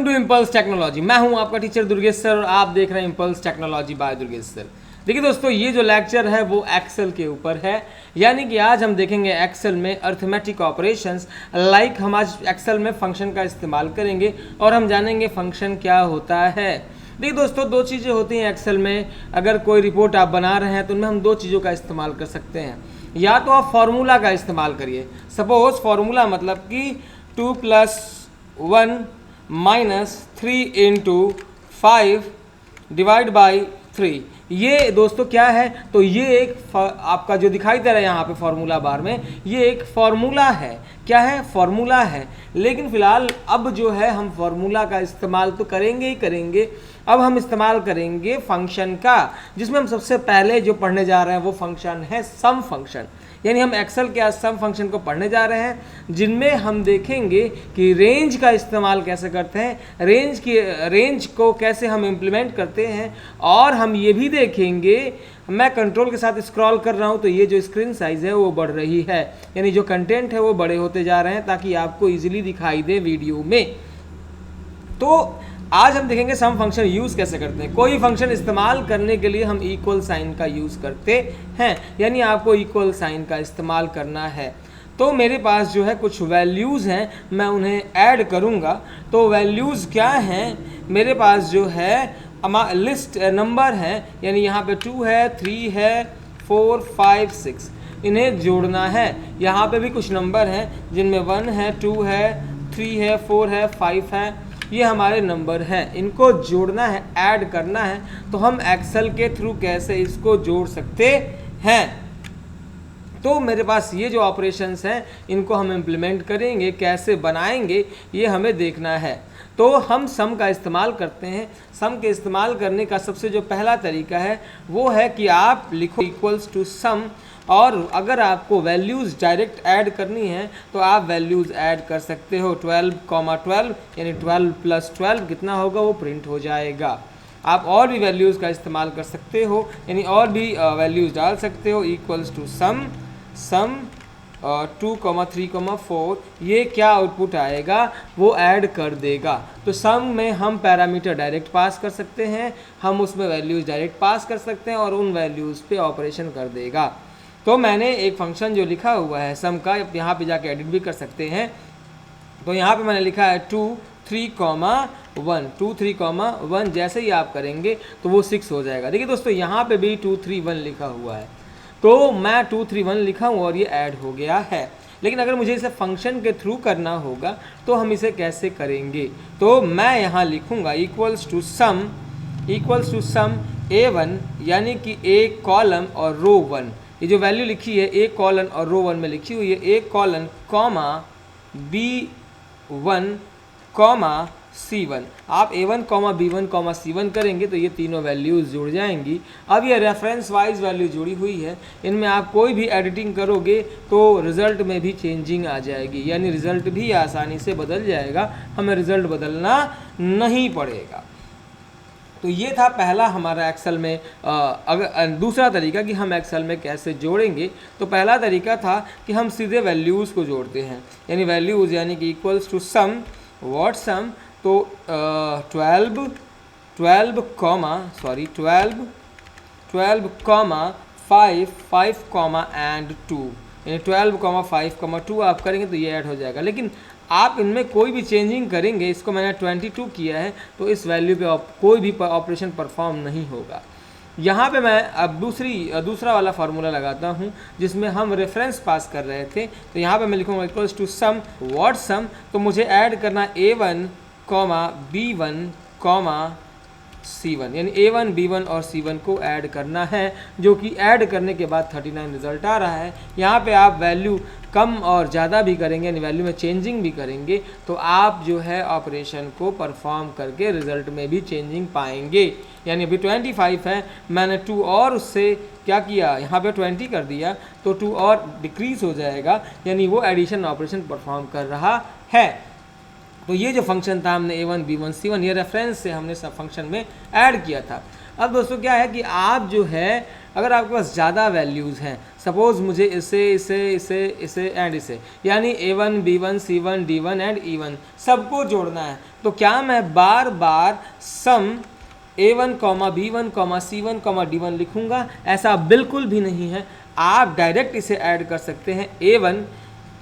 To impulse technology. मैं हूं आपका टीचर दुर्गेश सर और आप देख रहे हैं impulse technology by Durgesh sir. देखिए दोस्तों, ये जो लेक्चर है वो एक्सेल के ऊपर है, यानी कि आज हम देखेंगे एक्सेल में अर्थमेटिक ऑपरेशंस। लाइक हम आज एक्सेल में फंक्शन का इस्तेमाल करेंगे और हम जानेंगे फंक्शन क्या होता है। देखिए दोस्तों, दो चीज़ें होती हैं एक्सेल में। अगर कोई रिपोर्ट आप बना रहे हैं तो उनमें हम दो चीज़ों का इस्तेमाल कर सकते हैं। या तो आप फार्मूला का इस्तेमाल करिए। सपोज फार्मूला मतलब कि 2 + 1 - 3 × 5 डिवाइड बाई 3। ये दोस्तों क्या है, तो ये एक आपका जो दिखाई दे रहा है यहाँ पे फार्मूला बार में, ये एक फार्मूला है। क्या है? फार्मूला है। लेकिन फिलहाल अब जो है हम फार्मूला का इस्तेमाल तो करेंगे ही करेंगे। अब हम इस्तेमाल करेंगे फंक्शन का, जिसमें हम सबसे पहले जो पढ़ने जा रहे हैं वो फंक्शन है सम फंक्शन। यानी हम एक्सेल के आज सम फंक्शन को पढ़ने जा रहे हैं, जिनमें हम देखेंगे कि रेंज का इस्तेमाल कैसे करते हैं, रेंज को कैसे हम इम्प्लीमेंट करते हैं। और हम ये भी देखेंगे, मैं कंट्रोल के साथ स्क्रॉल कर रहा हूँ तो ये जो स्क्रीन साइज़ है वो बढ़ रही है, यानी जो कंटेंट है वो बड़े होते जा रहे हैं ताकि आपको ईजिली दिखाई दे वीडियो में। तो आज हम देखेंगे सम फंक्शन यूज़ कैसे करते हैं। कोई फंक्शन इस्तेमाल करने के लिए हम इक्वल साइन का यूज़ करते हैं, यानी आपको इक्वल साइन का इस्तेमाल करना है। तो मेरे पास जो है कुछ वैल्यूज़ हैं, मैं उन्हें ऐड करूँगा। तो वैल्यूज़ क्या हैं, मेरे पास जो है लिस्ट नंबर है, यानी यहाँ पे 2 है, 3 है, 4, 5, 6, इन्हें जोड़ना है। यहाँ पे भी कुछ नंबर हैं जिनमें 1 है, 2 है, 3 है, 4 है, 5 है, ये हमारे नंबर हैं। इनको जोड़ना है, ऐड करना है। तो हम एक्सेल के थ्रू कैसे इसको जोड़ सकते हैं, तो मेरे पास ये जो ऑपरेशंस हैं इनको हम इम्प्लीमेंट करेंगे, कैसे बनाएंगे ये हमें देखना है। तो हम सम का इस्तेमाल करते हैं। सम के इस्तेमाल करने का सबसे जो पहला तरीका है वो है कि आप लिखो इक्वल्स टू सम, और अगर आपको वैल्यूज़ डायरेक्ट ऐड करनी है तो आप वैल्यूज़ ऐड कर सकते हो। 12, यानी 12 + 12 कितना होगा वो प्रिंट हो जाएगा। आप और भी वैल्यूज़ का इस्तेमाल कर सकते हो, यानी और भी वैल्यूज़ डाल सकते हो। इक्वल्स टू सम 2, 3, 4, ये क्या आउटपुट आएगा वो ऐड कर देगा। तो सम में हम पैरामीटर डायरेक्ट पास कर सकते हैं, हम उसमें वैल्यूज़ डायरेक्ट पास कर सकते हैं और उन वैल्यूज़ पे ऑपरेशन कर देगा। तो मैंने एक फंक्शन जो लिखा हुआ है सम का, यहाँ पे जाके एडिट भी कर सकते हैं। तो यहाँ पे मैंने लिखा है 2, 3, 1। 2, 3, 1 जैसे ही आप करेंगे तो वो 6 हो जाएगा। देखिए दोस्तों, यहाँ पे भी 2, 3, 1 लिखा हुआ है, तो मैं 2, 3, 1 लिखा हूँ और ये ऐड हो गया है। लेकिन अगर मुझे इसे फंक्शन के थ्रू करना होगा तो हम इसे कैसे करेंगे, तो मैं यहाँ लिखूँगा इक्वल्स टू सम A1, यानी कि A कॉलम और रो 1। ये जो वैल्यू लिखी है A कॉलन और रो 1 में लिखी हुई है, A colon comma B1 comma C1। आप A1 comma B1 comma C1 करेंगे तो ये तीनों वैल्यूज़ जुड़ जाएंगी। अब ये रेफरेंस वाइज वैल्यू जुड़ी हुई है, इनमें आप कोई भी एडिटिंग करोगे तो रिज़ल्ट में भी चेंजिंग आ जाएगी, यानी रिज़ल्ट भी आसानी से बदल जाएगा, हमें रिज़ल्ट बदलना नहीं पड़ेगा। तो ये था पहला हमारा एक्सेल में। अगर दूसरा तरीका कि हम एक्सेल में कैसे जोड़ेंगे, तो पहला तरीका था कि हम सीधे वैल्यूज़ को जोड़ते हैं, यानी वैल्यूज़ यानी कि इक्वल्स टू सम, व्हाट सम, तो 12 कॉमा 5 कॉमा एंड 2, यानी 12, 5, 2 आप करेंगे तो ये ऐड हो जाएगा। लेकिन आप इनमें कोई भी चेंजिंग करेंगे, इसको मैंने 22 किया है तो इस वैल्यू पे कोई भी ऑपरेशन परफॉर्म नहीं होगा। यहाँ पे मैं अब दूसरा वाला फार्मूला लगाता हूँ जिसमें हम रेफरेंस पास कर रहे थे। तो यहाँ पे मैं लिखूँगा इक्वल्स टू सम, व्हाट सम, तो मुझे ऐड करना A1, B1, C1, यानी A1, B1 और C1 को ऐड करना है, जो कि ऐड करने के बाद 39 रिजल्ट आ रहा है। यहाँ पे आप वैल्यू कम और ज़्यादा भी करेंगे, यानी वैल्यू में चेंजिंग भी करेंगे, तो आप जो है ऑपरेशन को परफॉर्म करके रिजल्ट में भी चेंजिंग पाएंगे। यानी अभी 25 है, मैंने 2 और उससे क्या किया, यहाँ पे 20 कर दिया, तो 2 और डिक्रीज़ हो जाएगा, यानी वो एडिशन ऑपरेशन परफॉर्म कर रहा है। तो ये जो फंक्शन था हमने A1, B1, C1 ये रेफरेंस से हमने सब फंक्शन में ऐड किया था। अब दोस्तों क्या है कि आप जो है अगर आपके पास ज़्यादा वैल्यूज़ हैं, सपोज़ मुझे इसे एंड इसे, यानी A1 B1 C1 D1 and E1 सबको जोड़ना है, तो क्या मैं बार बार सम A1, B1, C1, D1 लिखूंगा? ऐसा बिल्कुल भी नहीं है। आप डायरेक्ट इसे ऐड कर सकते हैं A1,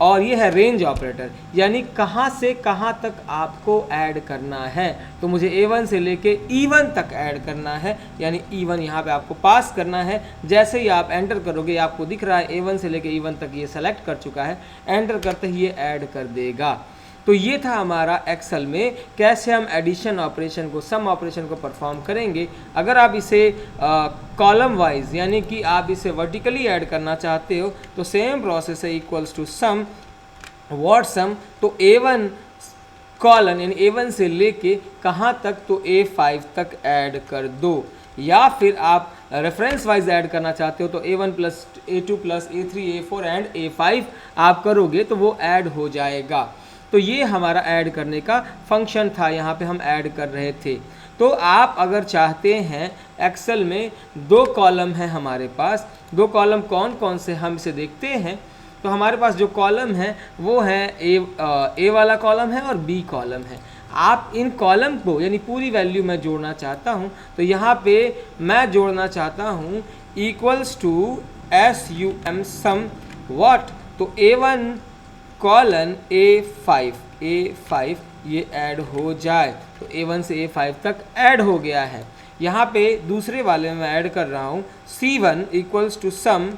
और ये है रेंज ऑपरेटर, यानी कहाँ से कहाँ तक आपको ऐड करना है। तो मुझे A1 से लेके E1 तक ऐड करना है, यानी E1 यहाँ पे आपको पास करना है। जैसे ही आप एंटर करोगे आपको दिख रहा है A1 से लेके E1 तक ये सेलेक्ट कर चुका है, एंटर करते ही ये ऐड कर देगा। तो ये था हमारा एक्सेल में कैसे हम एडिशन ऑपरेशन को, सम ऑपरेशन को परफॉर्म करेंगे। अगर आप इसे कॉलम वाइज यानी कि आप इसे वर्टिकली ऐड करना चाहते हो तो सेम प्रोसेस है, इक्वल्स टू सम व्हाट सम, तो A1 कॉलन यानी A1 से लेके कहाँ तक, तो A5 तक ऐड कर दो। या फिर आप रेफरेंस वाइज ऐड करना चाहते हो तो A1 plus A2 plus A3 A4 and A5 आप करोगे तो वो ऐड हो जाएगा। तो ये हमारा ऐड करने का फंक्शन था, यहाँ पे हम ऐड कर रहे थे। तो आप अगर चाहते हैं, एक्सेल में 2 कॉलम है हमारे पास, 2 कॉलम कौन कौन से हम इसे देखते हैं। तो हमारे पास जो कॉलम है वो है ए वाला कॉलम है और बी कॉलम है। आप इन कॉलम को यानी पूरी वैल्यू मैं जोड़ना चाहता हूँ, तो यहाँ पे मैं जोड़ना चाहता हूँ equals to SUM sum what, तो A1 कॉलन A5 ये ऐड हो जाए, तो A1 से A5 तक ऐड हो गया है। यहाँ पे दूसरे वाले में मैं ऐड कर रहा हूँ C1 equals to some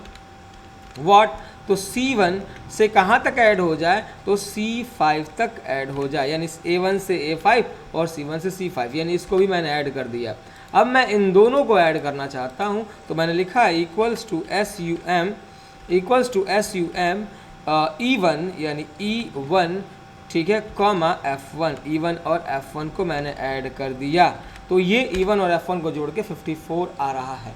what, तो C1 से कहाँ तक ऐड हो जाए, तो C5 तक ऐड हो जाए, यानी A1 से A5 और C1 से C5, यानी इसको भी मैंने ऐड कर दिया। अब मैं इन दोनों को ऐड करना चाहता हूँ, तो मैंने लिखा है इक्वल्स टू SUM E1 यानी E1, ठीक है, कॉमा F1, E1 और F1 को मैंने ऐड कर दिया। तो ये E1 और F1 को जोड़ के 54 आ रहा है।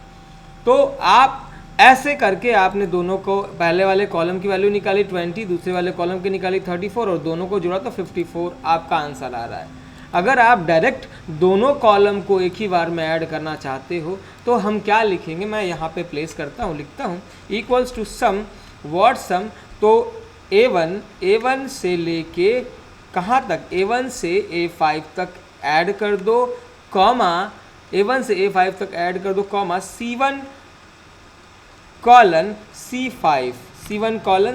तो आप ऐसे करके आपने दोनों को, पहले वाले कॉलम की वैल्यू निकाली 20, दूसरे वाले कॉलम की निकाली 34 और दोनों को जोड़ा तो 54 आपका आंसर आ रहा है। अगर आप डायरेक्ट दोनों कॉलम को एक ही बार में ऐड करना चाहते हो तो हम क्या लिखेंगे, मैं यहाँ पे प्लेस करता हूँ, लिखता हूँ इक्वल्स टू सम व्हाट सम, तो A1 से लेके कहाँ तक, A1 से A5 तक ऐड कर दो, कॉमा A1 से A5 तक ऐड कर दो, कॉमा C1 कॉलन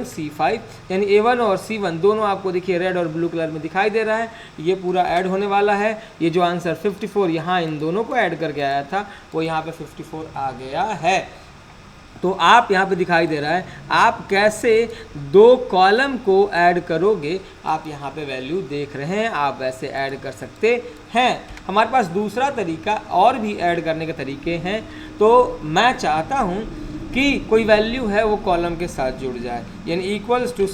C5, यानी A1 और C1 दोनों आपको देखिए रेड और ब्लू कलर में दिखाई दे रहा है। ये पूरा ऐड होने वाला है। ये जो आंसर 54 यहाँ इन दोनों को ऐड करके आया था वो यहाँ पे 54 आ गया है। तो आप यहाँ पे दिखाई दे रहा है आप कैसे 2 कॉलम को ऐड करोगे, आप यहाँ पे वैल्यू देख रहे हैं, आप वैसे ऐड कर सकते हैं। हमारे पास दूसरा तरीका और भी ऐड करने के तरीके हैं। तो मैं चाहता हूँ कि कोई वैल्यू है वो कॉलम के साथ जुड़ जाए, यानी इक्वल्स टू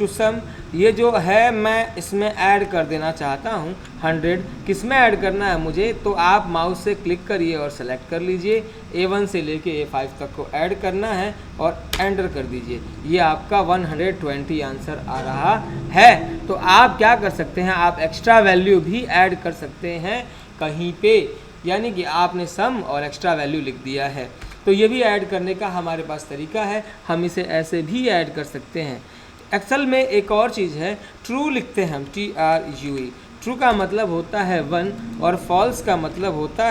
सम ये जो है मैं इसमें ऐड कर देना चाहता हूँ 100। किस में ऐड करना है मुझे, तो आप माउस से क्लिक करिए और सेलेक्ट कर लीजिए, A1 से लेके A5 तक को ऐड करना है और एंटर कर दीजिए। ये आपका 120 आंसर आ रहा है। तो आप क्या कर सकते हैं, आप एक्स्ट्रा वैल्यू भी ऐड कर सकते हैं कहीं पे, यानी कि आपने सम और एक्स्ट्रा वैल्यू लिख दिया है। तो ये भी ऐड करने का हमारे पास तरीका है, हम इसे ऐसे भी ऐड कर सकते हैं। एक्सेल में एक और चीज़ है, ट्रू लिखते हैं हम, TRUE। ट्रू का मतलब होता है 1 और फॉल्स का मतलब होता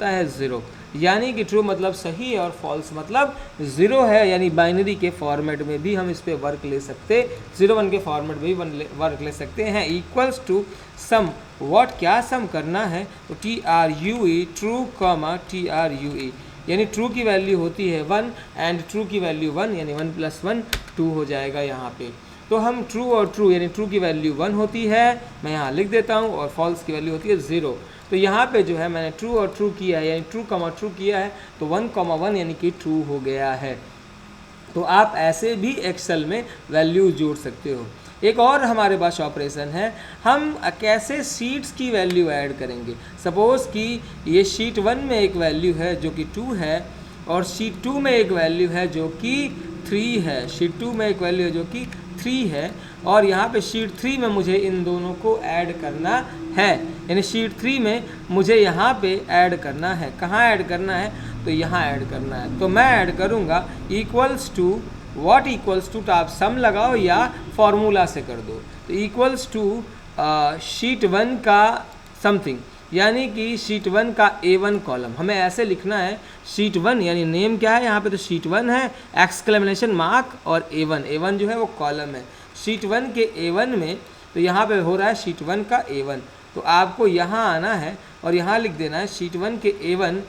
है 0, यानी कि ट्रू मतलब सही है और फॉल्स मतलब 0 है, यानी बाइनरी के फॉर्मेट में भी हम इस पर वर्क ले सकते, 0-1 के फॉर्मेट में भी वर्क ले सकते हैं। इक्वल्स टू सम व्हाट, क्या सम करना है, तो TRUE, ट्रू कॉमा TRUE, यानी ट्रू की वैल्यू होती है 1 एंड ट्रू की वैल्यू 1, यानी 1 + 1 2 हो जाएगा यहाँ पे। तो हम ट्रू और ट्रू, यानी ट्रू की वैल्यू 1 होती है, मैं यहाँ लिख देता हूँ, और फॉल्स की वैल्यू होती है 0। तो यहाँ पे जो है मैंने ट्रू और ट्रू किया है, यानी ट्रू कॉमा ट्रू किया है, तो 1,1 यानी कि ट्रू हो गया है। तो आप ऐसे भी एक्सेल में वैल्यू जोड़ सकते हो। एक और हमारे पास ऑपरेशन है, हम कैसे शीट्स की वैल्यू ऐड करेंगे। सपोज़ कि ये शीट 1 में एक वैल्यू है जो कि 2 है, और शीट 2 में एक वैल्यू है जो कि 3 है, शीट 2 में एक वैल्यू है जो कि 3 है, और यहाँ पे शीट 3 में मुझे इन दोनों को ऐड करना है, यानी शीट 3 में मुझे यहाँ पे ऐड करना है। कहाँ ऐड करना है, तो यहाँ ऐड करना है। तो मैं ऐड करूँगा equals to what equals to, तो आप सम लगाओ या फॉर्मूला से कर दो। तो इक्वल्स टू शीट 1 का समथिंग, यानी कि शीट 1 का A1 कॉलम हमें ऐसे लिखना है। शीट 1 यानी नेम क्या है यहाँ पे, तो शीट 1 है, एक्सक्लेमेशन मार्क और A1 जो है वो कॉलम है। शीट 1 के A1 में, तो यहाँ पे हो रहा है शीट 1 का A1, तो आपको यहाँ आना है और यहाँ लिख देना है शीट 1 के A1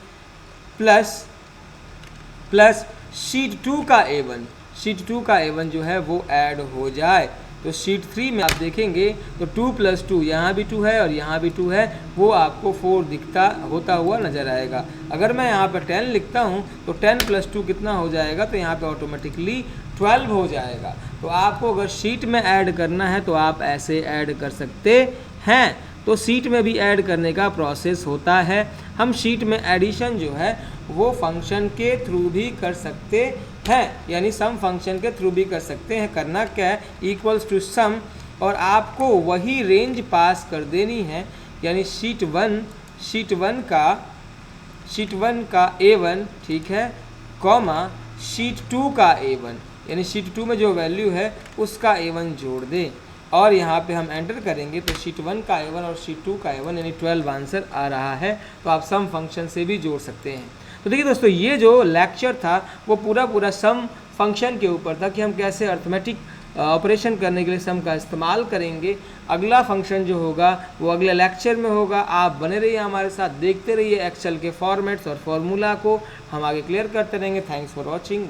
प्लस शीट 2 का A1। शीट 2 का A1 जो है वो ऐड हो जाए। तो शीट 3 में आप देखेंगे तो 2 + 2, यहाँ भी 2 है और यहाँ भी 2 है, वो आपको 4 दिखता होता हुआ नज़र आएगा। अगर मैं यहाँ पर 10 लिखता हूँ तो 10 + 2 कितना हो जाएगा, तो यहाँ पे ऑटोमेटिकली 12 हो जाएगा। तो आपको अगर शीट में ऐड करना है तो आप ऐसे ऐड कर सकते हैं। तो शीट में भी ऐड करने का प्रोसेस होता है। हम शीट में एडिशन जो है वो फंक्शन के थ्रू भी कर सकते हैं, यानी सम फंक्शन के थ्रू भी कर सकते हैं। करना क्या है, इक्वल्स टू सम, और आपको वही रेंज पास कर देनी है, यानी शीट 1 का A1, ठीक है, कॉमा शीट 2 का A1, यानी शीट 2 में जो वैल्यू है उसका A1 जोड़ दें और यहाँ पे हम एंटर करेंगे तो शीट 1 का A1 और शीट 2का A1 यानी 12 आंसर आ रहा है। तो आप सम फंक्शन से भी जोड़ सकते हैं। तो देखिए दोस्तों, ये जो लेक्चर था वो पूरा सम फंक्शन के ऊपर था कि हम कैसे अर्थमेटिक ऑपरेशन करने के लिए सम का इस्तेमाल करेंगे। अगला फंक्शन जो होगा वो अगले लेक्चर में होगा। आप बने रहिए हमारे साथ, देखते रहिए एक्सेल के फॉर्मेट्स और फॉर्मूला को, हम आगे क्लियर करते रहेंगे। Thanks for watching.